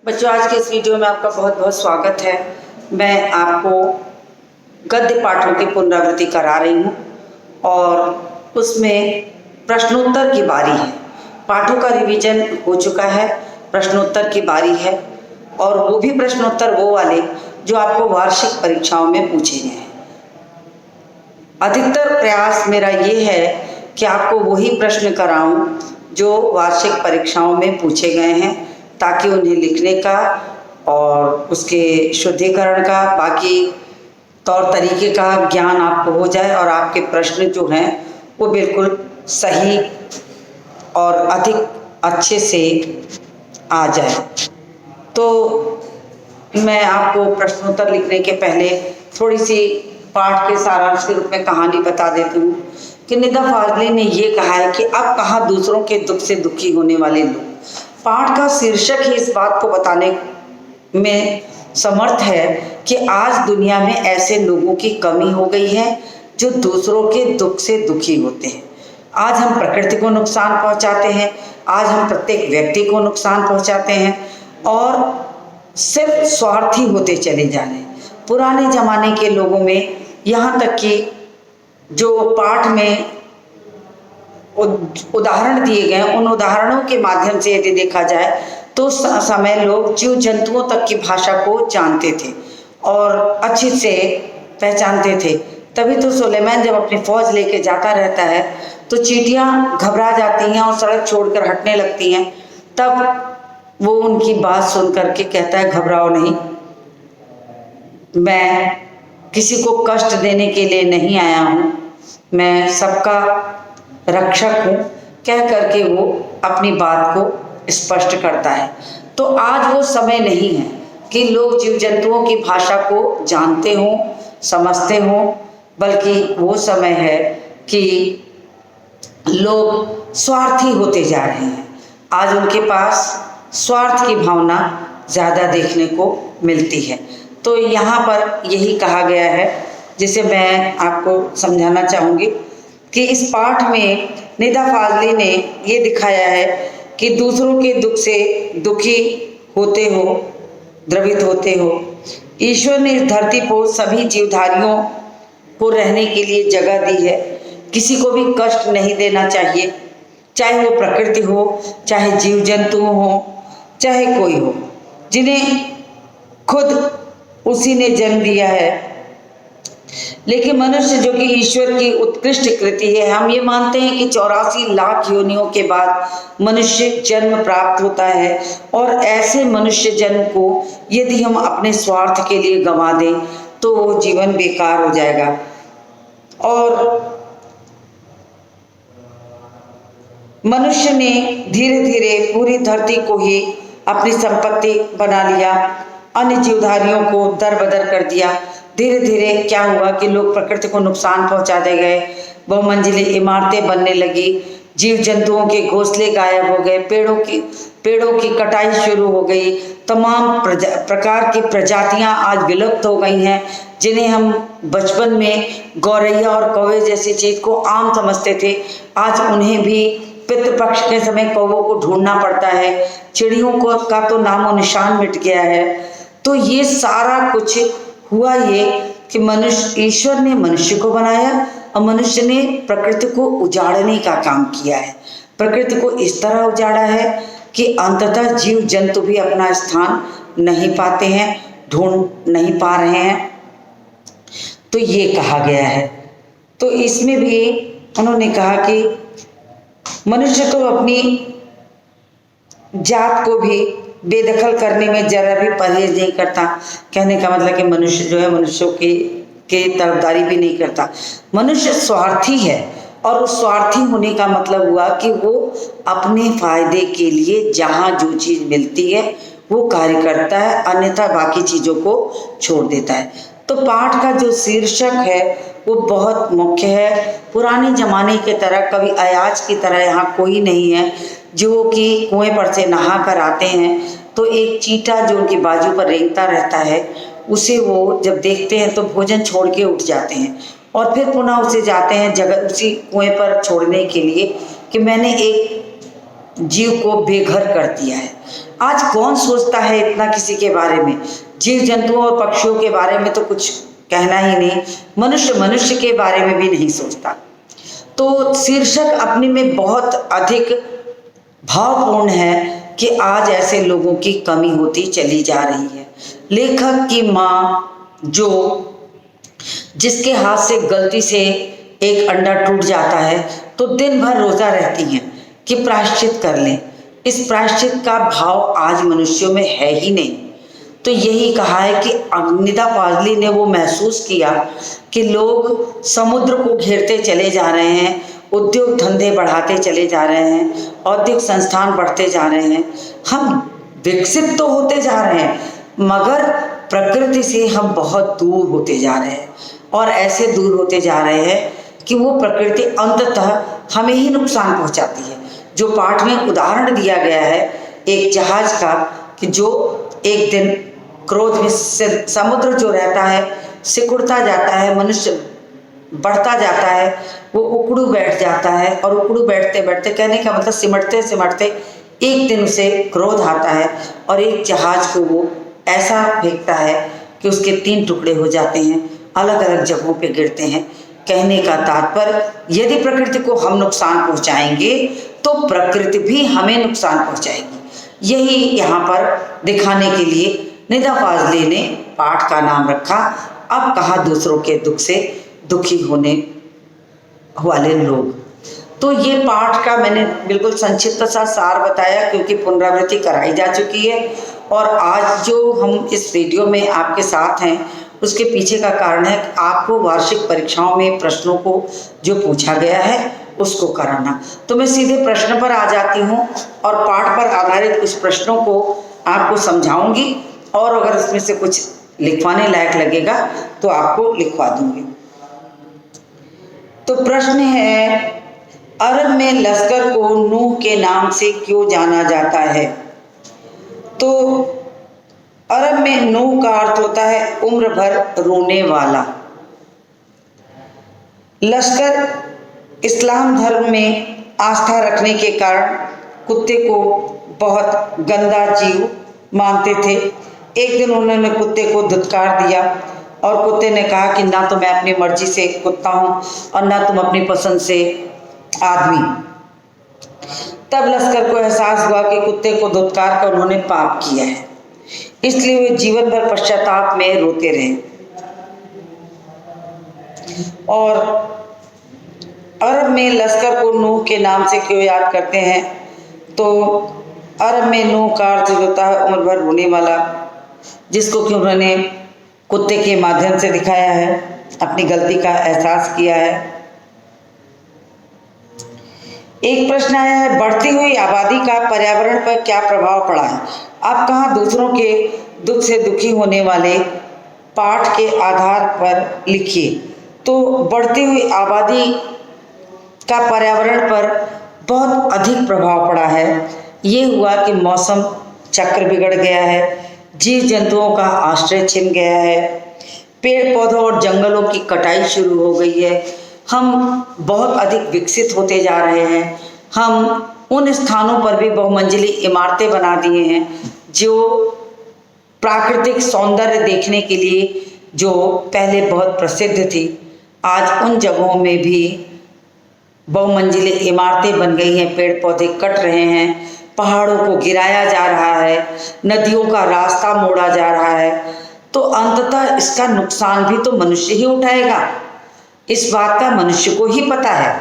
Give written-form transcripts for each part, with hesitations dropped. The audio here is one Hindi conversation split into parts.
बच्चों, आज के इस वीडियो में आपका बहुत बहुत स्वागत है। मैं आपको गद्य पाठों की पुनरावृत्ति करा रही हूँ और उसमें प्रश्नोत्तर की बारी है। पाठों का रिवीजन हो चुका है, प्रश्नोत्तर की बारी है और वो भी प्रश्नोत्तर वो वाले जो आपको वार्षिक परीक्षाओं में पूछे गए हैं। अधिकतर प्रयास मेरा ये है कि आपको वही प्रश्न कराऊं जो वार्षिक परीक्षाओं में पूछे गए हैं, ताकि उन्हें लिखने का और उसके शुद्धिकरण का, बाकी तौर तरीके का ज्ञान आपको हो जाए और आपके प्रश्न जो हैं वो बिल्कुल सही और अधिक अच्छे से आ जाए। तो मैं आपको प्रश्नोत्तर लिखने के पहले थोड़ी सी पाठ के सारांश के रूप में कहानी बता देती हूँ कि निदा फाजली ने ये कहा है कि अब कहाँ दूसरों के दुख से दुखी होने वाले लोग। पाठ का शीर्षक ही इस बात को बताने में समर्थ है कि आज दुनिया में ऐसे लोगों की कमी हो गई है जो दूसरों के दुख से दुखी होते हैं। आज हम प्रकृति को नुकसान पहुंचाते हैं, आज हम प्रत्येक व्यक्ति को नुकसान पहुंचाते हैं और सिर्फ स्वार्थी होते चले जा रहे हैं। पुराने ज़माने के लोगों में यहाँ तक कि जो पाठ में उदाहरण दिए गए, उन उदाहरणों के माध्यम से यदि देखा जाए तो उस समय लोग जीव जंतुओं तक की भाषा को जानते थे और अच्छे से पहचानते थे। तभी तो सुलेमान जब अपनी फौज लेके जाता रहता है तो चींटियां घबरा जाती हैं और सड़क छोड़कर हटने लगती हैं। तब वो उनकी बात सुन करके कहता है, घबराओ नहीं, मैं किसी को कष्ट देने के लिए नहीं आया हूँ, मैं सबका रक्षक हूँ, कह करके वो अपनी बात को स्पष्ट करता है। तो आज वो समय नहीं है कि लोग जीव जंतुओं की भाषा को जानते हों, समझते हों, बल्कि वो समय है कि लोग स्वार्थी होते जा रहे हैं। आज उनके पास स्वार्थ की भावना ज़्यादा देखने को मिलती है। तो यहाँ पर यही कहा गया है, जिसे मैं आपको समझाना चाहूँगी कि इस पाठ में निदा फाजली ने ये दिखाया है कि दूसरों के दुख से दुखी होते हो, द्रवित होते हो। ईश्वर ने इस धरती पर सभी जीवधारियों को रहने के लिए जगह दी है। किसी को भी कष्ट नहीं देना चाहिए, चाहे वो प्रकृति हो, चाहे जीव जंतु हो, चाहे कोई हो, जिन्हें खुद उसी ने जन्म दिया है। लेकिन मनुष्य जो कि ईश्वर की उत्कृष्ट कृति है, हम ये मानते हैं कि 84 लाख योनियों के बाद मनुष्य जन्म प्राप्त होता है और ऐसे मनुष्य जन्म को यदि हम अपने स्वार्थ के लिए गंवा दें तो वो जीवन बेकार हो जाएगा। और मनुष्य ने धीरे धीरे पूरी धरती को ही अपनी संपत्ति बना लिया, अन्य जीवधारियों को दरबदर कर दिया। धीरे धीरे क्या हुआ कि लोग प्रकृति को नुकसान पहुंचाते गए, बहुमंजिली इमारतें बनने लगी, जीव जंतुओं के घोंसले गायब हो गए, पेड़ों की कटाई शुरू हो गई, तमाम प्रकार की प्रजातियां आज विलुप्त हो गई हैं, जिन्हें हम बचपन में गौरैया और कौवे जैसी चीज को आम समझते थे। आज उन्हें भी पितृपक्ष के समय कौवों को ढूंढना पड़ता है, चिड़ियों को का तो नामो निशान मिट गया है। तो ये सारा कुछ हुआ ये कि ईश्वर ने मनुष्य को बनाया और मनुष्य ने प्रकृति को उजाड़ने का काम किया है। प्रकृति को इस तरह उजाड़ा है कि अंततः जीव जंतु भी अपना स्थान नहीं पाते हैं, ढूंढ नहीं पा रहे हैं। तो ये कहा गया है। तो इसमें भी उन्होंने कहा कि मनुष्य तो अपनी जात को भी बेदखल करने में जरा भी परहेज नहीं करता। कहने का मतलब कि मनुष्य जो है मनुष्यों के तरफदारी भी नहीं करता। मनुष्य स्वार्थी है और उस स्वार्थी होने का मतलब हुआ कि वो अपने फायदे के लिए जहाँ जो चीज़ मिलती है वो कार्य करता है, अन्यथा बाकी चीज़ों को छोड़ देता है। तो पाठ का जो शीर्षक है वो बहुत मुख्य है। पुराने ज़माने के तरह कभी अयाज की तरह यहाँ कोई नहीं है जो कि कुएं पर से नहा कर आते हैं तो एक चींटा जो उनकी बाजू पर रेंगता रहता है, उसे वो जब देखते हैं तो भोजन छोड़ के उठ जाते हैं और फिर पुनः उसे जाते हैं जगह उसी कुएं पर छोड़ने के लिए कि मैंने एक जीव को बेघर कर दिया है। आज कौन सोचता है इतना किसी के बारे में? जीव जंतुओं और पक्षियों के बारे में तो कुछ कहना ही नहीं, मनुष्य के बारे में भी नहीं सोचता। तो शीर्षक अपने में बहुत अधिक भावपूर्ण है कि आज ऐसे लोगों की कमी होती चली जा रही है। लेखक की माँ जो जिसके हाथ से गलती से एक अंडा टूट जाता है तो दिन भर रोजा रहती हैं कि प्रायश्चित कर लें। इस प्रायश्चित का भाव आज मनुष्यों में है ही नहीं। तो यही कहा है कि निदा पाजली ने वो महसूस किया कि लोग समुद्र को घेरते चले जा रहे हैं, उद्योग धंधे बढ़ाते चले जा रहे हैं, औद्योगिक संस्थान बढ़ते जा रहे हैं, हम विकसित तो होते जा रहे हैं मगर प्रकृति से हम बहुत दूर होते जा रहे हैं। और ऐसे दूर होते जा रहे हैं कि वो प्रकृति अंततः हमें ही नुकसान पहुंचाती है। जो पाठ में उदाहरण दिया गया है एक जहाज का कि जो एक दिन क्रोध में समुद्र जो रहता है सिकुड़ता जाता है, मनुष्य बढ़ता जाता है, वो उकड़ू बैठ जाता है और उकड़ू बैठते बैठते, कहने का मतलब सिमटते सिमटते एक दिन उसे क्रोध आता है और एक जहाज को वो ऐसा फेंकता है कि उसके 3 टुकड़े हो जाते हैं, अलग अलग जगहों पे गिरते हैं। कहने का तात्पर्य यदि प्रकृति को हम नुकसान पहुंचाएंगे तो प्रकृति भी हमें नुकसान पहुंचाएगी। यही यहाँ पर दिखाने के लिए निदा पाजली ने पाठ का नाम रखा, अब कहा दूसरों के दुख से दुखी होने वाले लोग। तो ये पाठ का मैंने बिल्कुल संक्षिप्त सा सार बताया क्योंकि पुनरावृत्ति कराई जा चुकी है। और आज जो हम इस वीडियो में आपके साथ हैं उसके पीछे का कारण है आपको वार्षिक परीक्षाओं में प्रश्नों को जो पूछा गया है उसको कराना। तो मैं सीधे प्रश्न पर आ जाती हूँ और पाठ पर आधारित कुछ प्रश्नों को आपको समझाऊंगी और अगर उसमें से कुछ लिखवाने लायक लगेगा तो आपको लिखवा दूंगी। तो प्रश्न है, अरब में लश्कर को नूह के नाम से क्यों जाना जाता है? तो अरब में नूह का अर्थ होता है उम्र भर रोने वाला। लश्कर इस्लाम धर्म में आस्था रखने के कारण कुत्ते को बहुत गंदा जीव मानते थे। एक दिन उन्होंने कुत्ते को धुतकार दिया और कुत्ते ने कहा कि ना तो मैं अपनी मर्जी से कुत्ता हूँ और ना तुम अपनी पसंद से आदमी। तब लश्कर को एहसास हुआ कि कुत्ते को धुतकार कर उन्होंने पाप किया है, इसलिए वे जीवन भर पश्चाताप में रोते रहे। और अरब में लश्कर को नूह के नाम से क्यों याद करते हैं? तो अरब में नूह का अर्थ होता है उम्र भर रोने वाला, जिसको कि उन्होंने कुत्ते के माध्यम से दिखाया है, अपनी गलती का एहसास किया है। एक प्रश्न आया है, बढ़ती हुई आबादी का पर्यावरण पर क्या प्रभाव पड़ा है? आप कहाँ दूसरों के दुख से दुखी होने वाले पाठ के आधार पर लिखिए। तो बढ़ती हुई आबादी का पर्यावरण पर बहुत अधिक प्रभाव पड़ा है। ये हुआ कि मौसम चक्र बिगड़ गया है, जीव जंतुओं का आश्रय छिन गया है, पेड़ पौधों और जंगलों की कटाई शुरू हो गई है, हम बहुत अधिक विकसित होते जा रहे हैं, हम उन स्थानों पर भी बहुमंजिली इमारतें बना दिए हैं जो प्राकृतिक सौंदर्य देखने के लिए जो पहले बहुत प्रसिद्ध थी, आज उन जगहों में भी बहुमंजिली इमारतें बन गई हैं, पेड़ पौधे कट रहे हैं, पहाड़ों को गिराया जा रहा है, नदियों का रास्ता मोड़ा जा रहा है। तो अंततः इसका नुकसान भी तो मनुष्य ही उठाएगा। इस बात का मनुष्य को ही पता है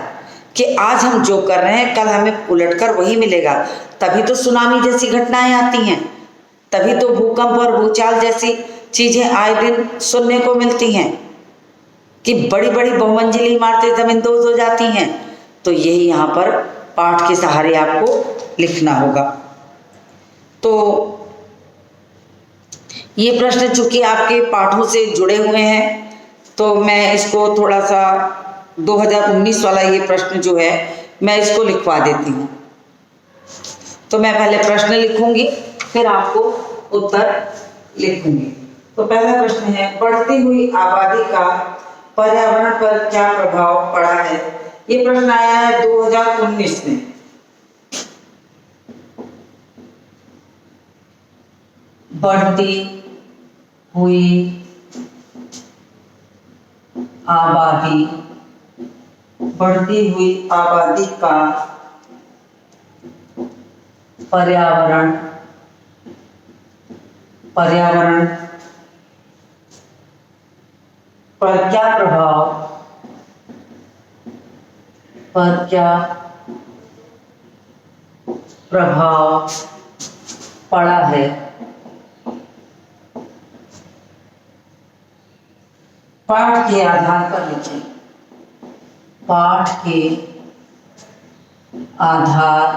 कि आज हम जो कर रहे हैं कल हमें उलटकर वही मिलेगा। तभी तो सुनामी जैसी घटनाएं आती हैं, तभी तो भूकंप और भूचाल जैसी चीजें आए दिन सुनने को मिलती हैं कि बड़ी बड़ी बहुमंजिली इमारतें जमींदोज हो जाती हैं। तो यही यहाँ पर पाठ के सहारे आपको लिखना होगा। तो ये प्रश्न चूंकि आपके पाठों से जुड़े हुए हैं तो मैं इसको थोड़ा सा 2019 वाला ये प्रश्न जो है मैं इसको लिखवा देती हूँ। तो मैं पहले प्रश्न लिखूंगी फिर आपको उत्तर लिखूंगी। तो पहला प्रश्न है, बढ़ती हुई आबादी का पर्यावरण पर क्या प्रभाव पड़ा है? ये प्रश्न आया है 2019 में। बढ़ती हुई आबादी, बढ़ती हुई आबादी का पर्यावरण पर क्या प्रभाव पड़ा है। पाठ के आधार पर लिखें। पाठ के आधार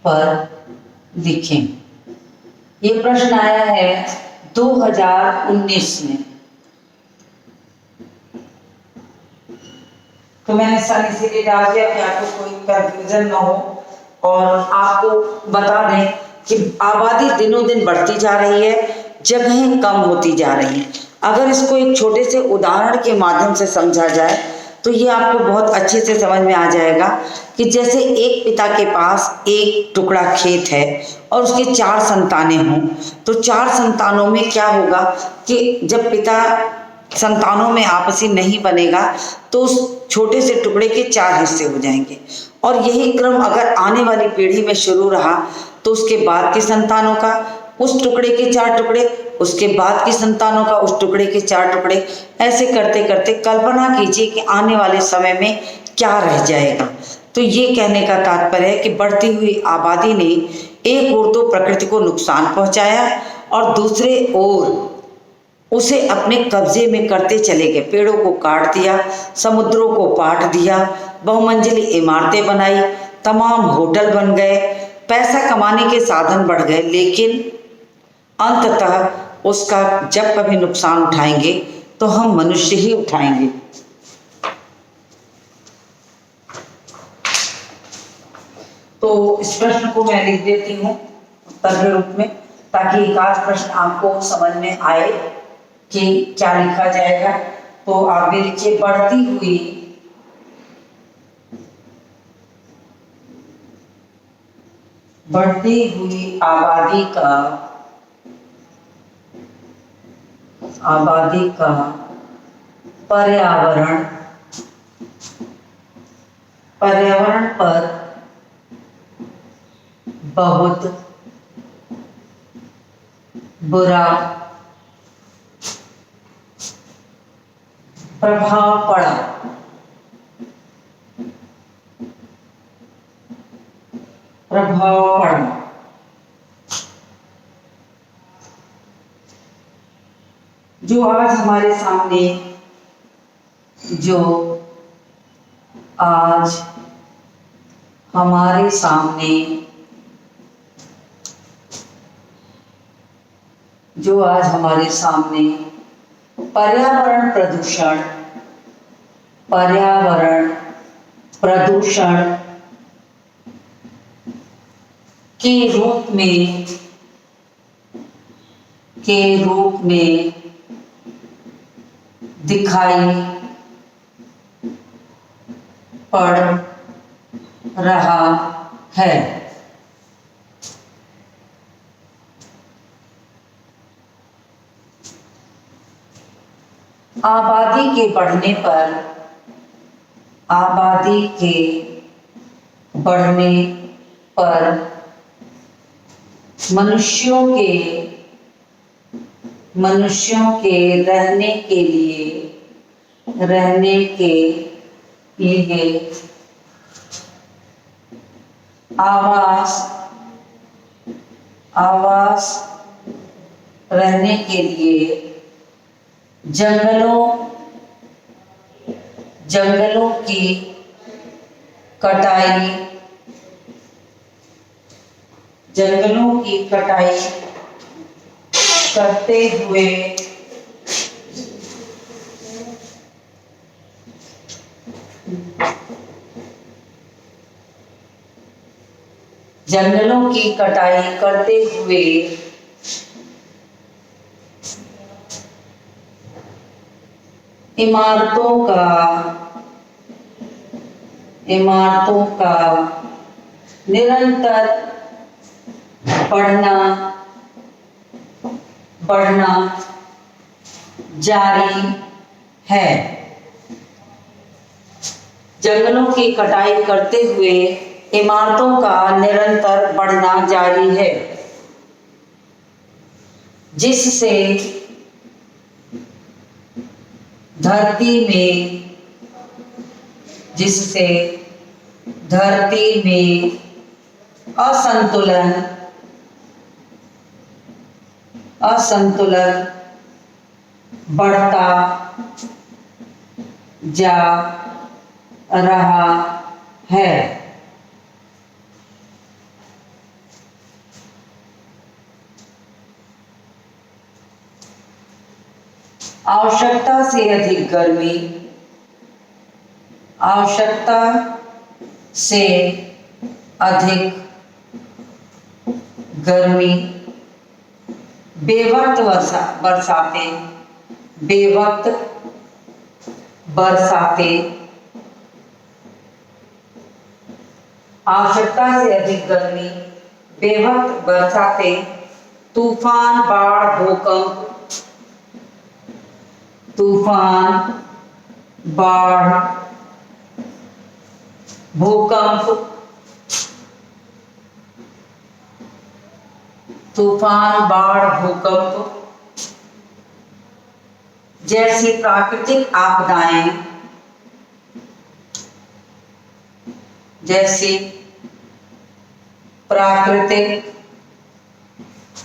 पर लिखें। ये प्रश्न आया है 2019 में। तो मैंने सर इसीलिए डाल दिया कि आपको कोई कंफ्यूजन ना हो और आपको बता दें कि आबादी दिनों दिन बढ़ती जा रही है, जगहें कम होती जा रही हैं। अगर इसको एक छोटे से उदाहरण के माध्यम से समझा जाए तो ये आपको बहुत अच्छे से समझ में आ जाएगा कि जैसे एक पिता के पास एक टुकड़ा खेत है और उसके 4 संतानें हों, तो 4 संतानों में क्या होगा कि जब पिता संतानों में आपसी नहीं बनेगा तो उस छोटे से टुकड़े के 4 हिस्से हो जाएंगे। और यही क्रम अगर आने वाली पीढ़ी में शुरू रहा तो उसके बाद की संतानों का उस टुकड़े के 4 टुकड़े, उसके बाद की संतानों का उस टुकड़े के 4 टुकड़े, ऐसे करते करते कल्पना कीजिए कि आने वाले समय में क्या रह जाएगा। तो ये कहने का तात्पर्य है कि बढ़ती हुई आबादी ने एक ओर तो प्रकृति को नुकसान पहुंचाया और दूसरे ओर उसे अपने कब्जे में करते चले गए। पेड़ों को काट दिया, समुद्रों को पाट दिया, बहुमंजिली इमारतें बनाई, तमाम होटल बन गए, पैसा कमाने के साधन बढ़ गए, लेकिन अंततः उसका जब कभी नुकसान उठाएंगे तो हम मनुष्य ही उठाएंगे। तो इस प्रश्न को मैं लिख देती हूँ उत्तर के रूप में, ताकि एक आध प्रश्न आपको समझ में आए कि क्या लिखा जाएगा। तो आप भी लिखिए, बढ़ती हुई आबादी का पर्यावरण पर बहुत बुरा प्रभाव पड़ा। जो आज हमारे सामने पर्यावरण प्रदूषण के रूप में दिखाई पड़ रहा है। आबादी के बढ़ने पर मनुष्यों के रहने के लिए आवास रहने के लिए जंगलों की कटाई करते हुए इमारतों का निरंतर बढ़ना बढ़ना जारी है। जंगलों की कटाई करते हुए इमारतों का निरंतर बढ़ना जारी है, जिससे धरती में असंतुलन बढ़ता जा रहा है। आवश्यकता से अधिक गर्मी, बेवक्त बरसातें, आवश्यकता से अधिक गर्मी, बेवक्त बरसातें, तूफान, बाढ़, भूकंप जैसी प्राकृतिक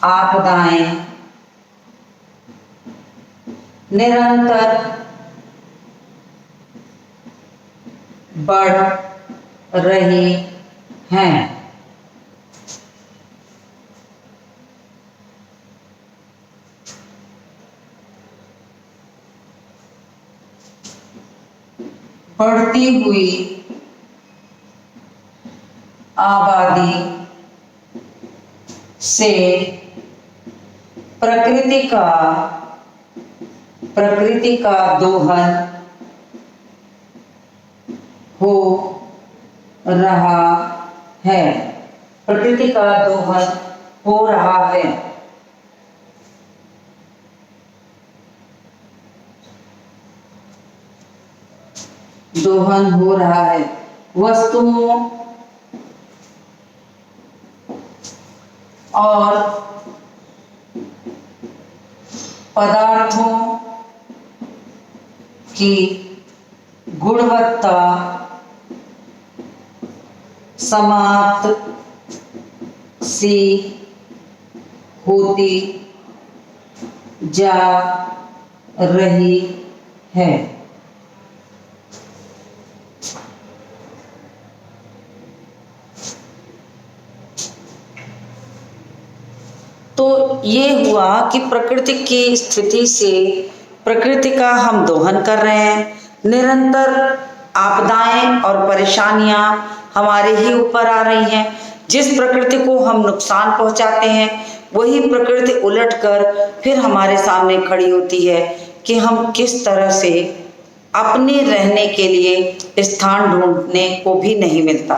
आपदाएं निरंतर बढ़ रही हैं। बढ़ती हुई आबादी से प्रकृति का दोहन हो रहा है। प्रकृति का दोहन हो रहा है। दोहन हो रहा है। वस्तुओं और पदार्थों की गुणवत्ता समाप्त सी होती जा रही है। तो ये हुआ कि प्रकृति की स्थिति से प्रकृति का हम दोहन कर रहे हैं। निरंतर आपदाएं और परेशानियां हमारे ही ऊपर आ रही हैं। जिस प्रकृति को हम नुकसान पहुंचाते हैं वही प्रकृति उलटकर फिर हमारे सामने खड़ी होती है कि हम किस तरह से अपने रहने के लिए स्थान ढूंढने को भी नहीं मिलता।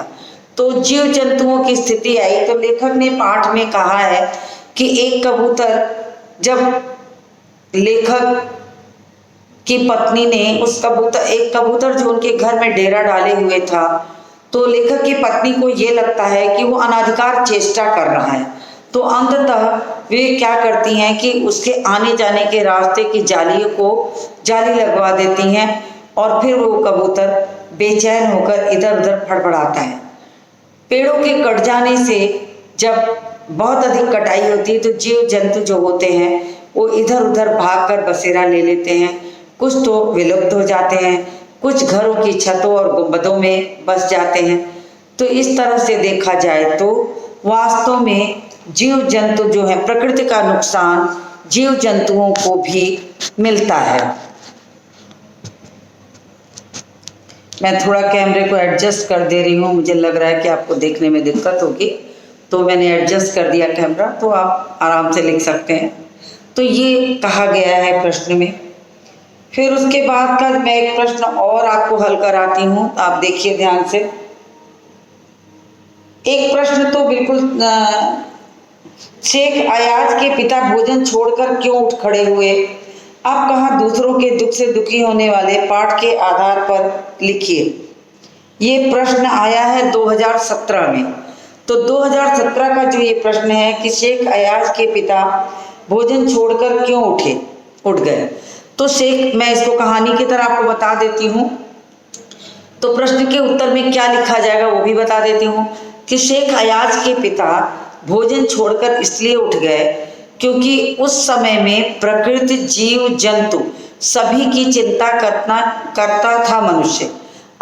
तो जीव जंतुओं की स्थिति आई तो लेखक ने पाठ में कहा है कि एक कबूतर, जब लेखक की पत्नी ने एक कबूतर जो उनके घर में डेरा डाले हुए था, तो लेखक की पत्नी को ये लगता है कि वो अनाधिकार चेष्टा कर रहा है। तो अंततः वे क्या करती हैं कि उसके आने जाने के रास्ते की जाली लगवा देती हैं और फिर वो कबूतर बेचैन होकर इधर उधर फड़फड़ाता है। पेड़ों के कट जाने से जब बहुत अधिक कटाई होती है तो जीव जंतु जो होते हैं वो इधर उधर भागकर बसेरा ले लेते हैं। कुछ तो विलुप्त हो जाते हैं, कुछ घरों की छतों और गुंबदों में बस जाते हैं। तो इस तरह से देखा जाए तो वास्तव में जीव जंतु जो है, प्रकृति का नुकसान जीव जंतुओं को भी मिलता है। मैं थोड़ा कैमरे को एडजस्ट कर दे रही हूँ, मुझे लग रहा है कि आपको देखने में दिक्कत होगी, तो मैंने एडजस्ट कर दिया कैमरा, तो आप आराम से लिख सकते हैं। तो ये कहा गया है प्रश्न में। फिर उसके बाद का मैं एक प्रश्न और आपको हल कराती हूँ, आप देखिए ध्यान से। एक प्रश्न तो बिल्कुल शेख अयाज के पिता भोजन छोड़कर क्यों उठ खड़े हुए? अब कहाँ दूसरों के दुख से दुखी होने वाले पाठ के आधार पर लिखिए। ये प्रश्न आया है 2017 में। तो 2017 का जो ये प्रश्न है कि शेख अयाज के पिता भोजन छोड़कर क्यों उठ गए, तो शेख, मैं इसको कहानी की तरह आपको बता देती हूँ। तो प्रश्न के उत्तर में क्या लिखा जाएगा वो भी बता देती हूँ कि शेख अयाज के पिता भोजन छोड़कर इसलिए उठ गए क्योंकि उस समय में प्रकृति, जीव जंतु सभी की चिंता करता था मनुष्य।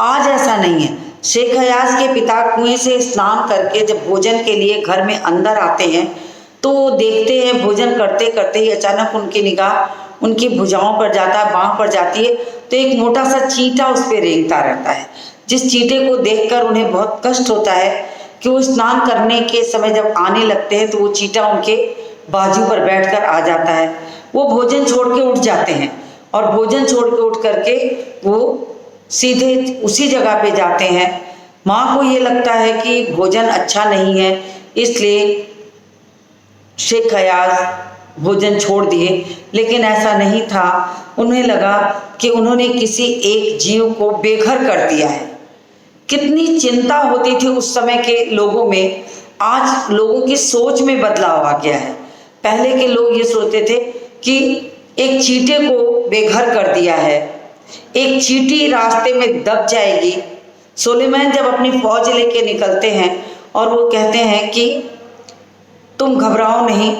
आज ऐसा नहीं है। शेख अयाज के पिता कुएं से स्नान करके जब भोजन के लिए घर में अंदर आते हैं तो वो देखते हैं भोजन करते करते ही अचानक उनकी निगाह उनकी भुजाओं पर जाता है, बाँह पर जाती है, तो एक मोटा सा चींटा उस पर रेंगता रहता है। जिस चींटे को देखकर उन्हें बहुत कष्ट होता है कि वो स्नान करने के समय जब आने लगते हैं तो वो चींटा उनके बाजू पर बैठकर आ जाता है। वो भोजन छोड़ के उठ जाते हैं और भोजन छोड़ के उठ करके वो सीधे उसी जगह पे जाते हैं। माँ को ये लगता है कि भोजन अच्छा नहीं है, इसलिए शेख अयाज भोजन छोड़ दिए, लेकिन ऐसा नहीं था। उन्हें लगा कि उन्होंने किसी एक जीव को बेघर कर दिया है। कितनी चिंता होती थी उस समय के लोगों में। आज लोगों की सोच में बदलाव आ गया है। पहले के लोग ये सोचते थे कि एक चींटे को बेघर कर दिया है, एक चींटी रास्ते में दब जाएगी। सुलेमान जब अपनी फौज लेके निकलते हैं और वो कहते हैं कि तुम घबराओ नहीं,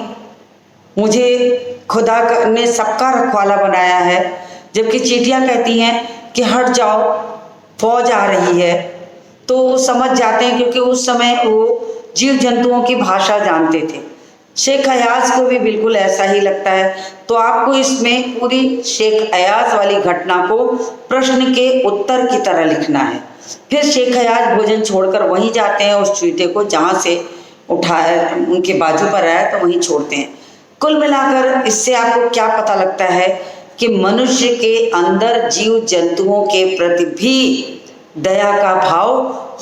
मुझे खुदा ने सबका रखवाला बनाया है, जबकि चींटियां कहती हैं कि हट जाओ, फौज आ रही है। तो वो समझ जाते हैं क्योंकि उस समय वो जीव जंतुओं की भाषा जानते थे। शेख अयाज को भी बिल्कुल ऐसा ही लगता है। तो आपको इसमें पूरी शेख अयाज वाली घटना को प्रश्न के उत्तर की तरह लिखना है। फिर शेख अयाज भोजन छोड़कर वहीं जाते हैं, उस चींटे को जहाँ से उठाया उनके बाजू पर आया तो वहीं छोड़ते हैं। कुल मिलाकर इससे आपको क्या पता लगता है कि मनुष्य के अंदर जीव जंतुओं के प्रति भी दया का भाव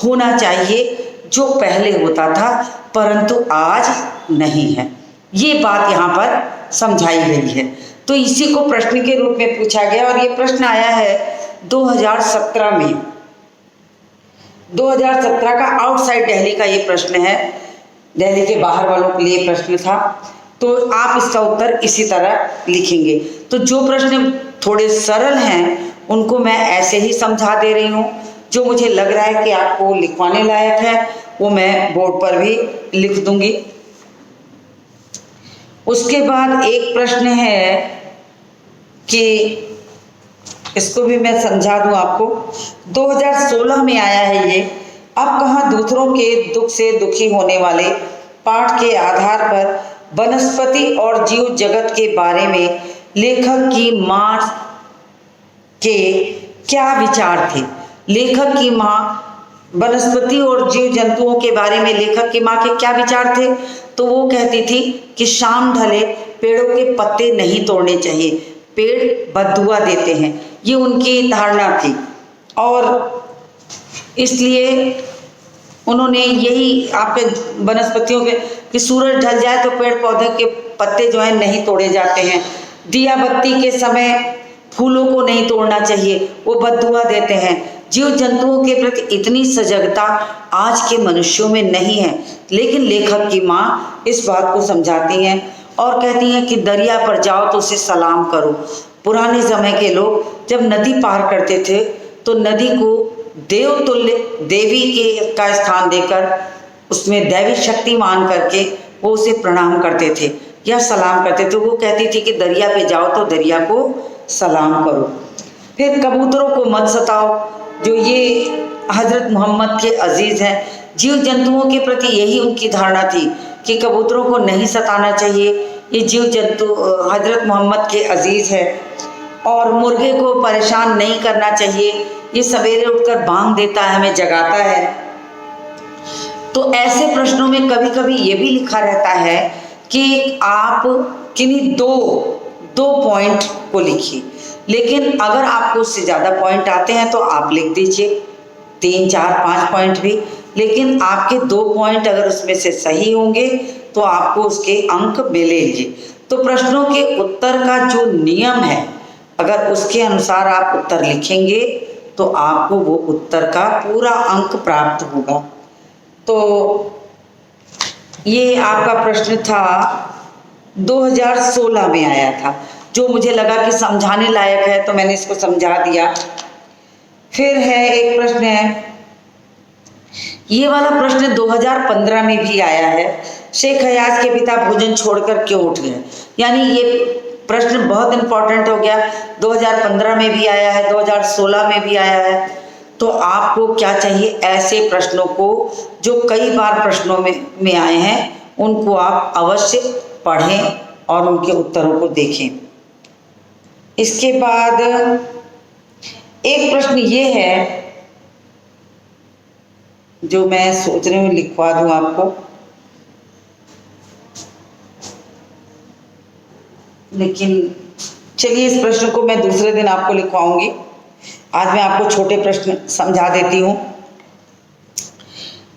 होना चाहिए, जो पहले होता था परंतु आज नहीं है। ये बात यहाँ पर समझाई गई है। तो इसी को प्रश्न के रूप में पूछा गया और ये प्रश्न आया है 2017 में। 2017 का आउटसाइड दिल्ली का ये प्रश्न है, दिल्ली के बाहर वालों के लिए प्रश्न था। तो आप इसका उत्तर इसी तरह लिखेंगे। तो जो प्रश्न थोड़े सरल हैं उनको मैं ऐसे ही समझा दे रही हूँ, जो मुझे लग रहा है कि आपको लिखवाने लायक है वो मैं बोर्ड पर भी लिख दूंगी। उसके बाद एक प्रश्न है कि इसको भी मैं समझा दूं आपको। 2016 में आया है ये। अब कहाँ दूसरों के दुख से दुखी होने वाले पाठ के आधार पर वनस्पति और जीव जगत के बारे में लेखक की माँ के क्या विचार थे। लेखक की माँ वनस्पति और जीव जंतुओं के बारे में लेखक की माँ के क्या विचार थे? तो वो कहती थी कि शाम ढले पेड़ों के पत्ते नहीं तोड़ने चाहिए, पेड़ बददुआ देते हैं। ये उनकी धारणा थी और इसलिए उन्होंने यही आपके वनस्पतियों के कि सूरज ढल जाए तो पेड़ पौधे के पत्ते जो है नहीं तोड़े जाते हैं। दिया बत्ती के समय फूलों को नहीं तोड़ना चाहिए, वो बददुआ देते हैं। जीव जंतुओं के प्रति इतनी सजगता आज के मनुष्यों में नहीं है, लेकिन लेखक की माँ इस बात को समझाती हैं और कहती हैं कि दरिया पर जाओ तो उसे सलाम करो। पुराने समय के लोग जब नदी पार करते थे तो नदी को देवतुल्य देवी के का स्थान देकर उसमें दैवी शक्ति मान करके वो उसे प्रणाम करते थे या सलाम करते थे। वो कहती थी कि दरिया पे जाओ तो दरिया को सलाम करो। फिर कबूतरों को मत सताओ, जो ये हजरत मोहम्मद के अजीज़ हैं। जीव जंतुओं के प्रति यही उनकी धारणा थी कि कबूतरों को नहीं सताना चाहिए, ये जीव जंतु हजरत मोहम्मद के अजीज़ है। और मुर्गे को परेशान नहीं करना चाहिए, ये सवेरे उठकर बांग देता है, हमें जगाता है। तो ऐसे प्रश्नों में कभी कभी ये भी लिखा रहता है कि आप किन्हीं दो पॉइंट को लिखिए, लेकिन अगर आपको उससे ज़्यादा पॉइंट आते हैं तो आप लिख दीजिए 3, 4, 5 पॉइंट भी। लेकिन आपके 2 पॉइंट अगर उसमें से सही होंगे तो आपको उसके अंक मिलेंगे। तो प्रश्नों के उत्तर का जो नियम है, अगर उसके अनुसार आप उत्तर लिखेंगे तो आपको वो उत्तर का पूरा अंक प्राप्त होगा। तो ये आपका प्रश्न था 2016 में आया था, जो मुझे लगा कि समझाने लायक है तो मैंने इसको समझा दिया। फिर है एक प्रश्न है, ये वाला प्रश्न 2015 में भी आया है, शेख हयाज के पिता भोजन छोड़कर क्यों उठ गए। यानी ये प्रश्न बहुत इंपॉर्टेंट हो गया, 2015 में भी आया है, 2016 में भी आया है। तो आपको क्या चाहिए, ऐसे प्रश्नों को जो कई बार प्रश्नों में आए हैं उनको आप अवश्य पढ़ें और उनके उत्तरों को देखें। इसके बाद एक प्रश्न ये है जो मैं सोच रही हूँ लिखवा दूँ आपको, लेकिन चलिए इस प्रश्न को मैं दूसरे दिन आपको लिखवाऊंगी। आज मैं आपको छोटे प्रश्न समझा देती हूँ।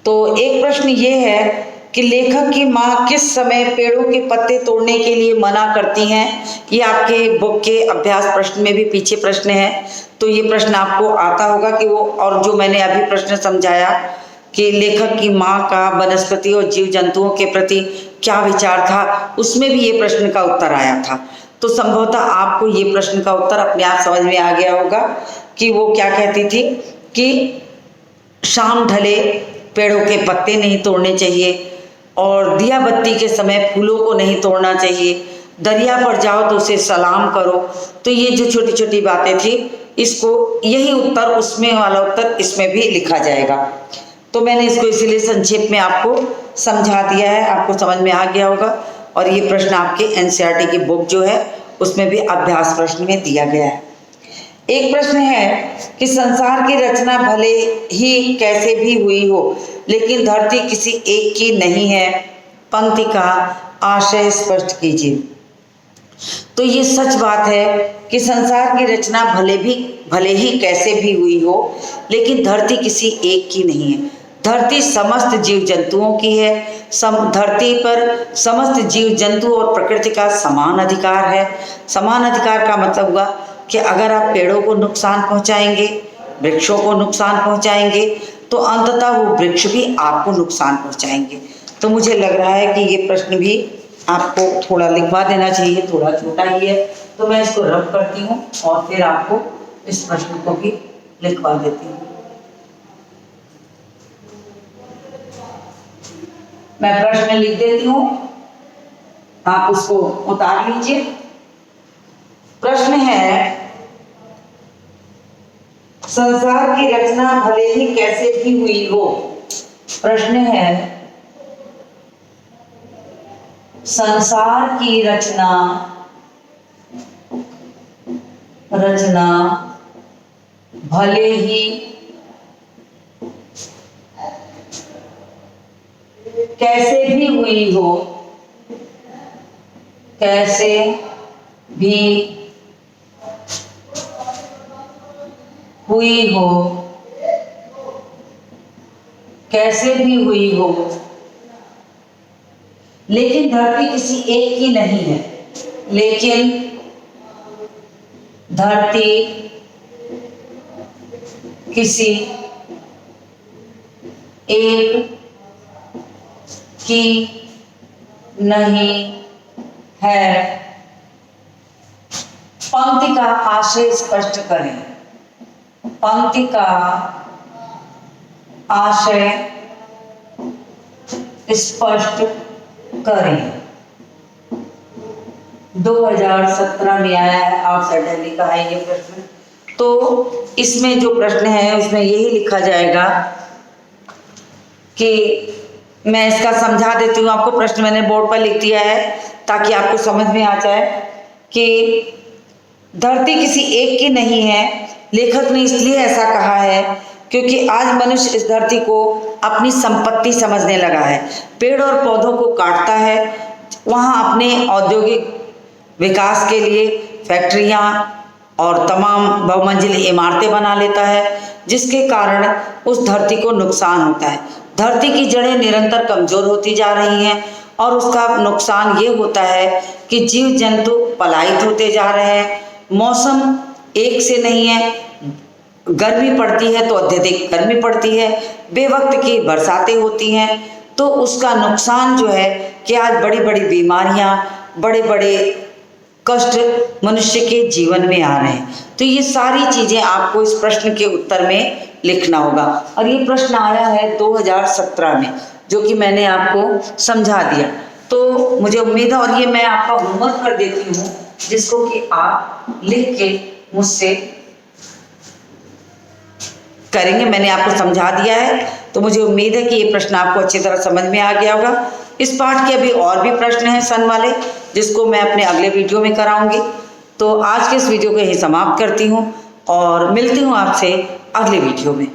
तो एक प्रश्न ये है कि लेखक की माँ किस समय पेड़ों के पत्ते तोड़ने के लिए मना करती हैं। ये आपके बुक के अभ्यास प्रश्न में भी पीछे प्रश्न है, तो ये प्रश्न आपको आता होगा कि वो, और जो मैंने अभी प्रश्न समझाया कि लेखक की माँ का वनस्पति और जीव जंतुओं के प्रति क्या विचार था, उसमें भी ये प्रश्न का उत्तर आया था। तो संभवतः आपको ये प्रश्न का उत्तर अपने आप समझ में आ गया होगा कि वो क्या कहती थी कि शाम ढले पेड़ों के पत्ते नहीं तोड़ने चाहिए, और दिया बत्ती के समय फूलों को नहीं तोड़ना चाहिए, दरिया पर जाओ तो उसे सलाम करो। तो ये जो छोटी छोटी बातें थी, इसको यही उत्तर, उसमें वाला उत्तर इसमें भी लिखा जाएगा। तो मैंने इसको इसीलिए संक्षेप में आपको समझा दिया है, आपको समझ में आ गया होगा। और ये प्रश्न आपके एनसीईआरटी की बुक जो है उसमें भी अभ्यास प्रश्न में दिया गया है। एक प्रश्न है कि संसार की रचना भले ही कैसे भी हुई हो, लेकिन धरती किसी एक की नहीं है। पंक्ति का आशय स्पष्ट कीजिए। तो ये सच बात है कि संसार की रचना भले ही कैसे भी हुई हो, लेकिन धरती किसी एक की नहीं है। धरती समस्त जीव जंतुओं की है। धरती पर समस्त जीव जंतु और प्रकृति का समान अधिकार है। समान अधिकार का मतलब हुआ कि अगर आप पेड़ों को नुकसान पहुंचाएंगे, वृक्षों को नुकसान पहुंचाएंगे, तो अंततः वो वृक्ष भी आपको नुकसान पहुंचाएंगे। तो मुझे लग रहा है कि ये प्रश्न भी आपको थोड़ा लिखवा देना चाहिए, थोड़ा छोटा ही है, तो मैं इसको रब करती हूँ और फिर आपको इस प्रश्न को भी लिखवा देती हूँ। मैं प्रश्न लिख देती हूँ, आप उसको उतार लीजिए। प्रश्न है, संसार की रचना भले ही कैसे भी हुई हो। प्रश्न है, संसार की रचना भले ही कैसे भी हुई हो, कैसे भी हुई हो, कैसे भी हुई हो, लेकिन धरती किसी एक की नहीं है। लेकिन धरती किसी एक की नहीं है। पंक्ति का आशय स्पष्ट करें। पंक्ति का आशय स्पष्ट करें। 2017 में आया है, आउटसाइड दिल्ली का है ये प्रश्न। तो इसमें जो प्रश्न है उसमें यही लिखा जाएगा कि, मैं इसका समझा देती हूँ आपको, प्रश्न मैंने बोर्ड पर लिख दिया है ताकि आपको समझ में आ जाए कि धरती किसी एक की नहीं है। लेखक ने इसलिए ऐसा कहा है क्योंकि आज मनुष्य इस धरती को अपनी संपत्ति समझने लगा है। पेड़ और पौधों को काटता है, वहाँ अपने औद्योगिक विकास के लिए फैक्ट्रियाँ और तमाम बहुमंजिली इमारतें बना लेता है, जिसके कारण उस धरती को नुकसान होता है। धरती की जड़ें निरंतर कमज़ोर होती जा रही हैं और उसका नुकसान ये होता है कि जीव जंतु पलायित होते जा रहे हैं, मौसम एक से नहीं है, गर्मी पड़ती है तो अत्यधिक गर्मी पड़ती है, बेवक्त की बरसातें होती हैं, तो उसका नुकसान जो है कि आज बड़ी बड़ी बीमारियां, बड़े बड़े कष्ट मनुष्य के जीवन में आ रहे हैं। तो ये सारी चीज़ें आपको इस प्रश्न के उत्तर में लिखना होगा। और ये प्रश्न आया है 2017 में, जो कि मैंने आपको समझा दिया। तो मुझे उम्मीद है, और ये मैं आपका होमवर्क कर देती हूँ, जिसको कि आप लिख के मुझसे करेंगे। मैंने आपको समझा दिया है, तो मुझे उम्मीद है कि ये प्रश्न आपको अच्छी तरह समझ में आ गया होगा। इस पाठ के अभी और भी प्रश्न हैं सन वाले, जिसको मैं अपने अगले वीडियो में कराऊंगी। तो आज के इस वीडियो को यही समाप्त करती हूँ और मिलती हूँ आपसे अगले वीडियो में।